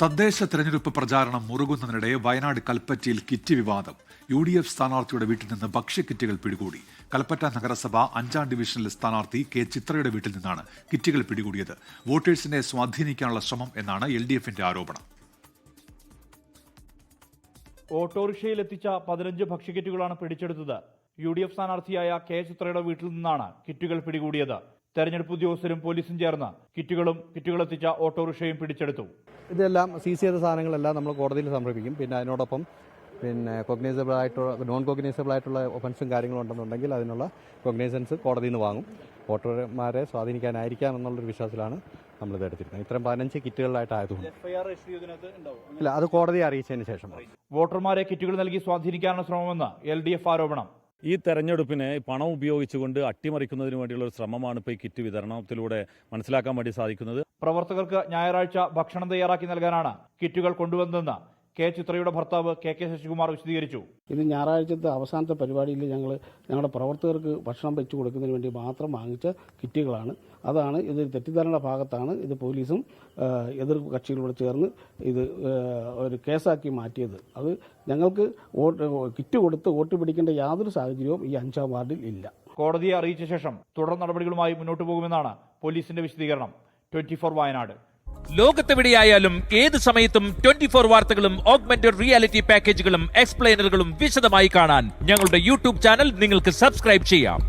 തദ്ദേശ തെരഞ്ഞെടുപ്പ് പ്രചാരണം മുറുകുന്നതിനിടെ വയനാട് കൽപ്പറ്റയിൽ കിറ്റ് വിവാദം. UDF സ്ഥാനാർത്ഥിയുടെ വീട്ടിൽ നിന്ന് ഭക്ഷ്യക്കിറ്റുകൾ പിടികൂടി. കൽപ്പറ്റ നഗരസഭ 5ാം ഡിവിഷനിലെ സ്ഥാനാർത്ഥി കെ ചിത്രയുടെ വീട്ടിൽ നിന്നാണ് കിറ്റുകൾ പിടികൂടിയത്. വോട്ടേഴ്സിനെ സ്വാധീനിക്കാനുള്ള ശ്രമം എന്നാണ് LDFന്റെ ആരോപണം. ഓട്ടോറിക്ഷയിലെത്തിച്ച 15 ഭക്ഷ്യക്കിറ്റുകളാണ് പിടിച്ചെടുത്തത്. UDF സ്ഥാനാർത്ഥിയായ കെ ചിത്രയുടെ വീട്ടിൽ നിന്നാണ് കിറ്റുകൾ പിടികൂടിയത്. തെരഞ്ഞെടുപ്പ് ഉദ്യോഗസ്ഥരും പോലീസും ചേർന്ന് കിറ്റുകളെത്തിച്ച ഓട്ടോറിക്ഷയും പിടിച്ചെടുത്തു. ഇതെല്ലാം സീസ് ചെയ്ത സാധനങ്ങളെല്ലാം നമ്മൾ കോടതിയിൽ സമർപ്പിക്കും. പിന്നെ അതിനോടൊപ്പം നോൺ കോഗ്നൈസബിൾ ആയിട്ടുള്ള ഒഫൻസും കാര്യങ്ങളും ഉണ്ടെന്നുണ്ടെങ്കിൽ അതിനുള്ള കോഗ്നൈസൻസ് കോടതിയിൽ നിന്ന് വാങ്ങും. വോട്ടർമാരെ സ്വാധീനിക്കാനായിരിക്കാം എന്നുള്ളൊരു വിശ്വാസത്തിലാണ് നമ്മളിത് എടുത്തിരിക്കുന്നത്. ഇത്തരം 15 കിറ്റുകളിലായിട്ടായതുകൊണ്ട് ഇല്ല, അത് കോടതിയെ അറിയിച്ചതിന് ശേഷം. വോട്ടർമാരെ കിറ്റുകൾ നൽകി സ്വാധീനിക്കാനുള്ള ശ്രമമെന്ന് LDF ആരോപണം. ഈ തെരഞ്ഞെടുപ്പിനെ പണം ഉപയോഗിച്ചുകൊണ്ട് അട്ടിമറിക്കുന്നതിന് വേണ്ടിയുള്ള ഒരു ശ്രമമാണ് ഇപ്പോൾ ഈ കിറ്റ് വിതരണത്തിലൂടെ മനസ്സിലാക്കാൻ വേണ്ടി സാധിക്കുന്നത്. പ്രവർത്തകർക്ക് ഞായറാഴ്ച ഭക്ഷണം തയ്യാറാക്കി നൽകാനാണ് കിറ്റുകൾ കൊണ്ടുവന്നതെന്ന് കെ ചിത്രയുടെ ഭർത്താവ് KK ശശികുമാർ വിശദീകരിച്ചു. ഇത് ഞായറാഴ്ചത്തെ അവസാനത്തെ പരിപാടിയിൽ ഞങ്ങളുടെ പ്രവർത്തകർക്ക് ഭക്ഷണം വെച്ചു കൊടുക്കുന്നതിന് വേണ്ടി മാത്രം വാങ്ങിച്ച കിറ്റുകളാണ്. അതാണ് ഇത് തെറ്റിദ്ധാരണ ഭാഗത്താണ് ഇത് പോലീസും എതിർ കക്ഷികളോട് ചേർന്ന് ഇത് ഒരു കേസാക്കി മാറ്റിയത്. അത് ഞങ്ങൾക്ക് കിറ്റ് കൊടുത്ത് വോട്ട് പിടിക്കേണ്ട യാതൊരു സാഹചര്യവും ഈ 5ാം വാർഡിൽ ഇല്ല. കോടതിയെ അറിയിച്ച ശേഷം തുടർ നടപടികളുമായി മുന്നോട്ട് പോകുമെന്നാണ് പോലീസിന്റെ വിശദീകരണം. 24 വയനാട്. ലോകത്തെവിടെയായാലും ഏത് സമയത്തും 24 വാർത്തകളും ഓഗ്മെന്റഡ് റിയാലിറ്റി പാക്കേജുകളും എക്സ്പ്ലെയിനറുകളും വിശദമായി കാണാൻ ഞങ്ങളുടെ YouTube ചാനൽ നിങ്ങൾക്ക് സബ്സ്ക്രൈബ് ചെയ്യാം.